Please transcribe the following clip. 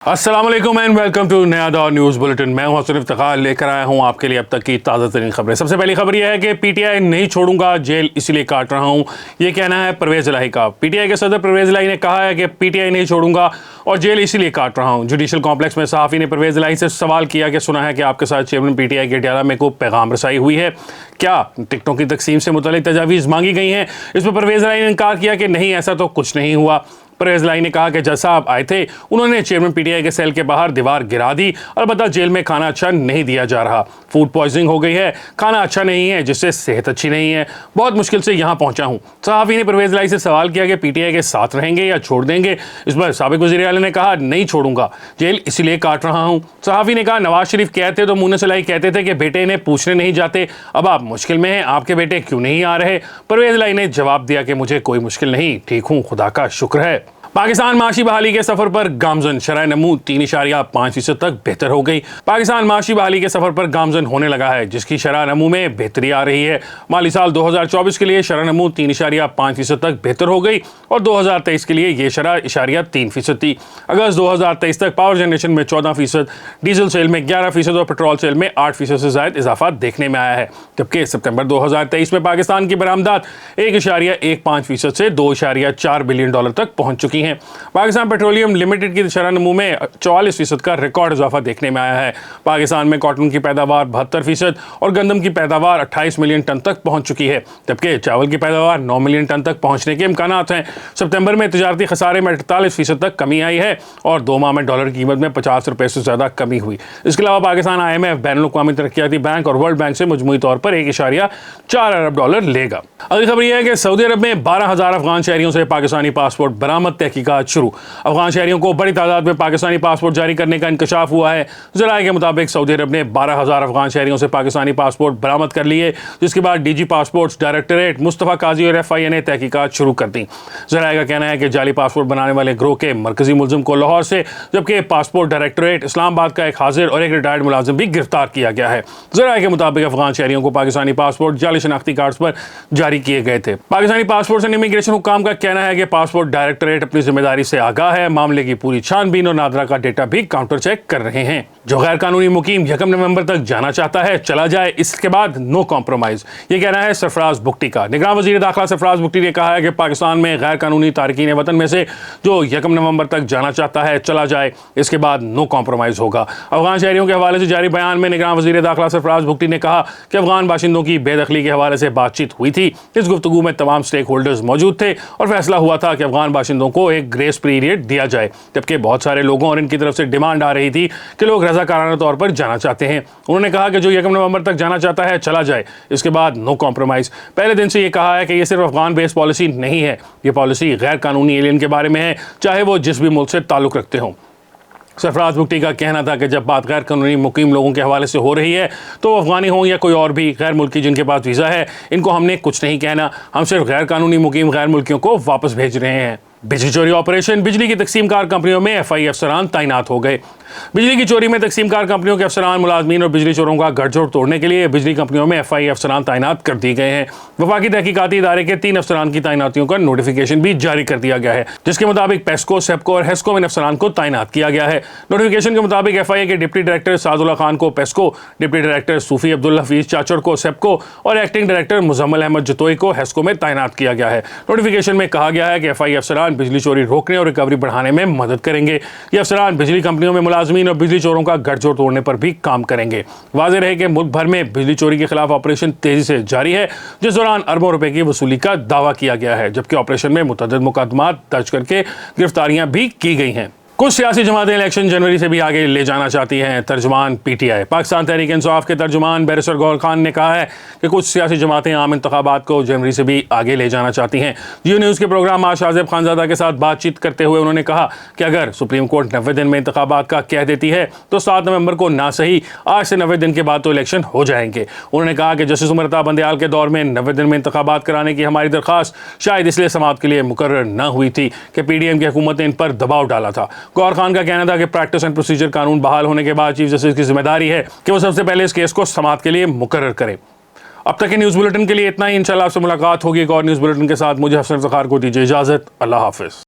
अस्सलाम वालेकुम and welcome to नया दौर न्यूज़ बुलेटिन। मैं हूं हसन इफ्तिखार, लेकर आया हूं आपके लिए अब तक की ताज़ा तरीन खबरें। सबसे पहली खबर यह है कि पीटीआई नहीं छोड़ूंगा, जेल इसलिए काट रहा हूं। यह कहना है परवेज़ इलाही का। पीटीआई के सदर परवेज़ इलाही ने कहा है कि पीटीआई नहीं छोड़ूंगा और जेल इसीलिए काट रहा हूं। जुडिशल कॉम्प्लेक्स में सहाफ़ी ने परवेज़ इलाही से सवाल किया कि सुना है कि आपके साथ चेयरमैन पीटीआई के अडयाला में को पैगाम रसाई हुई है, क्या टिकटों की तकसीम से मुतल्लिक तजावीज़ मांगी गई हैं? इस पर परवेज़ इलाही ने इनकार किया कि नहीं, ऐसा तो कुछ नहीं हुआ। परवेज़ इलाही ने कहा कि जज साहब आए थे, उन्होंने चेयरमैन पीटीआई के सेल के बाहर दीवार गिरा दी। अलबत्ता जेल में खाना अच्छा नहीं दिया जा रहा, फूड पॉइजनिंग हो गई है, खाना अच्छा नहीं है जिससे सेहत अच्छी नहीं है, बहुत मुश्किल से यहाँ पहुंचा हूँ। सहाफ़ी ने परवेज़ इलाही से सवाल किया कि पीटीआई के साथ रहेंगे या छोड़ देंगे। इस पर साबिक़ वज़ीर आला ने कहा नहीं छोड़ूंगा, जेल इसीलिए काट रहा हूँ। सहाफ़ी ने कहा नवाज शरीफ कहते तो मुन्नस इलाही कहते थे कि बेटे इन्हें पूछने नहीं जाते, अब आप मुश्किल में हैं, आपके बेटे क्यों नहीं आ रहे? परवेज़ इलाही ने जवाब दिया कि मुझे कोई मुश्किल नहीं, ठीक हूँ, खुदा का शुक्र है। पाकिस्तान माशी बहाली के सफर पर गामजन, शरह नमू 3.5% तक बेहतर हो गई। पाकिस्तान माशी बहाली के सफर पर गामजन होने लगा है, जिसकी शरह नमू में बेहतरी आ रही है। माली साल 2024 के लिए शरह नमू 3.5% तक बेहतर हो गई और 2023 के लिए ये शरह 3% थी। अगस्त 2023 तक पावर जनरेशन में 14%, डीजल सेल में 11% और पेट्रोल सेल में 8% से ज़ायद इजाफा देखने में आया है। जबकि सितंबर 2023 में पाकिस्तान की बरामदात 1.15% से $2.4 बिलियन तक पहुंच चुकी हैं। पाकिस्तान पेट्रोलियम लिमिटेड की शरह नमू में 44% का रिकॉर्ड इजाफा देखने में आया है। पाकिस्तान में कॉटन की पैदावार 72% और गंदम की पैदावार 28 मिलियन टन तक पहुंच चुकी है, जबकि चावल की पैदावार 9 मिलियन टन तक पहुंचने के इम्कानात हैं। सितंबर में तजारती खसारे में 48% तक कमी आई है और 2 माह में डॉलर की कीमत में 50 रुपये से ज़्यादा कमी हुई। इसके अलावा पाकिस्तान IMF, बैनुल-अक़वामी तरक्याती बैंक और वर्ल्ड बैंक से मजमूई तौर पर $1.4 अरब लेगा। अगली खबर यह है कि सऊदी अरब में 12,000 अफगान शहरियों से पाकिस्तानी पासपोर्ट बरामद, तहकीकात शुरू। अफगान शहरियों को बड़ी तादाद में पाकिस्तानी पासपोर्ट जारी करने का इंकशाफ हुआ है। ज़राए के मुताबिक सऊदी अरब ने 12,000 अफगान शहरियों से पाकिस्तानी पासपोर्ट बरामद कर लिए, जिसके बाद DG पासपोर्ट्स डायरेक्टरेट मुस्तफ़ा काजी और FIA ने तहकीकात शुरू कर दी। ज़राए का कहना है कि जाली पासपोर्ट बनाने वाले ग्रोह के मरकजी मुलजिम को लाहौर से, जबकि पासपोर्ट डायरेक्टरेट इस्लामाबाद का एक हाजिर और एक रिटायर्ड मुलाजिम भी गिरफ्तार किया गया है। ज़राए के मुताबिक अफगान शहरियों को पाकिस्तानी पासपोर्ट जाली शनाख्ती कार्ड्स पर जारी किए गए थे। पाकिस्तानी पासपोर्ट एंड इमिग्रेशन हुक्काम का कहना है कि पासपोर्ट डायरेक्टरेट अपनी जिम्मेदारी से आगाह है, मामले की पूरी छानबीन और नादरा का डेटा भी काउंटर चेक कर रहे हैं। जो गैर कानूनी मुकीम 1 नवंबर तक जाना चाहता है चला जाए, इसके बाद नो कॉम्प्रोमाइज, ये कहना है सरफराज बुगटी का। निगरान वजीर दाखिला सरफराज बुगटी ने कहा है कि पाकिस्तान में गैर कानूनी तारकीन वतन में से जो 1 नवंबर तक जाना चाहता है चला जाए, इसके बाद नो कॉम्प्रोमाइज होगा। अफगान शहरियों के हवाले से जारी बयान में निगरान वजीर दाखिला सरफराज बुगटी ने कहा कि अफगान बाशिंदों की बेदखली के हवाले से बातचीत हुई थी। इस गुफ्तगू में तमाम स्टेक होल्डर्स मौजूद थे और फैसला हुआ था कि अफगान बाशिंदों को एक ग्रेस पीरियड दिया जाए, जबकि बहुत सारे लोगों और इनकी तरफ से डिमांड आ रही थी कि लोग रज़ाकाराना तौर पर जाना चाहते हैं। उन्होंने कहा कि जो 1 नवंबर तक जाना चाहता है चला जाए, इसके बाद नो कॉम्प्रोमाइज। पहले दिन से ये कहा है कि ये सिर्फ अफगान बेस्ड पॉलिसी नहीं है, ये पॉलिसी गैर कानूनी एलियन के बारे में है, चाहे वो जिस भी मुल्क से ताल्लुक़ रखते हों। सरफराज बुगटी का कहना था कि जब बात गैर कानूनी मुकीम लोगों के हवाले से हो रही है, तो अफगानी हों या कोई और भी गैर मुल्की जिनके पास वीज़ा है, इनको हमने कुछ नहीं कहना, हम सिर्फ गैर कानूनी मुकीम गैर मुल्कियों को वापस भेज रहे हैं। बिजली चोरी ऑपरेशन, बिजली की तकसीमकार कंपनियों में FI अफसरान तैनात हो गए। बिजली की चोरी में तकसीमकार कंपनियों के अफसरान, मुलाजमीन और बिजली चोरों का गठजोड़ तोड़ने के लिए बिजली कंपनियों में FI अफसरान तैनात कर दिए गए हैं। वफाकी तहकीकाती इदारे के 3 अफसरान की तैनातियों का नोटिफिकेशन भी जारी कर दिया गया है, जिसके मुताबिक पेस्को, सेप्को और हेस्को में अफसरान को तैनात किया गया है। नोटिफिकेशन के मुताबिक FIA के डिप्टी डायरेक्टर सादुल्ला खान को पेस्को, डिप्टी डायरेक्टर सूफी अब्दुल हफीज चाचड़ को सेप्को और एक्टिंग डायरेक्टर मुजम्मल अहमद जतोई को हेस्को में तैनात किया गया है। नोटिफिकेशन में कहा गया है कि FI अफसरान बिजली चोरी रोकने और रिकवरी बढ़ाने में मदद करेंगे। ये अफसरान बिजली कंपनियों में मुलाजमीन और बिजली चोरों का गठजोड़ तोड़ने पर भी काम करेंगे। वाज़ेह रहे कि मुल्क भर में बिजली चोरी के खिलाफ ऑपरेशन तेजी से जारी है, जिस दौरान अरबों रुपए की वसूली का दावा किया गया है, जबकि ऑपरेशन में मुतअद्दिद मुकदमात दर्ज करके गिरफ्तारियां भी की गई हैं। कुछ सियासी जमातें इलेक्शन जनवरी से भी आगे ले जाना चाहती हैं। तर्जुमान PTI, पाकिस्तान तहरीक इंसाफ के तर्जुमान बैरिस्टर गौहर खान ने कहा है कि कुछ सियासी जमातें आम इंतखाबात को जनवरी से भी आगे ले जाना चाहती हैं। जियो न्यूज़ के प्रोग्राम आज शाहज़ेब खानज़ादा के साथ बातचीत करते हुए उन्होंने कहा कि अगर सुप्रीम कोर्ट 90 दिन में इंतखाबात का कह देती है तो 7 नवंबर को ना सही, आज से 90 दिन के बाद तो इलेक्शन हो जाएंगे। उन्होंने कहा कि जस्टिस उमर अता बंदयाल के दौर में 90 दिन में इंतखाबात कराने की हमारी दरख्वास्त शायद इसलिए समाअत के लिए मुकर्रर न हुई थी कि PDM की हुकूमत ने इन पर दबाव डाला था। गौहर खान का कहना था कि प्रैक्टिस एंड प्रोसीजर कानून बहाल होने के बाद चीफ जस्टिस की जिम्मेदारी है कि वो सबसे पहले इस केस को समाअत के लिए मुकर्रर करें। अब तक के न्यूज़ बुलेटिन के लिए इतना ही। इंशाल्लाह आपसे मुलाकात होगी एक और न्यूज़ बुलेटिन के साथ। मुझे हसन इफ्तिखार को दीजिए इजाज़त। अल्लाह हाफिज़।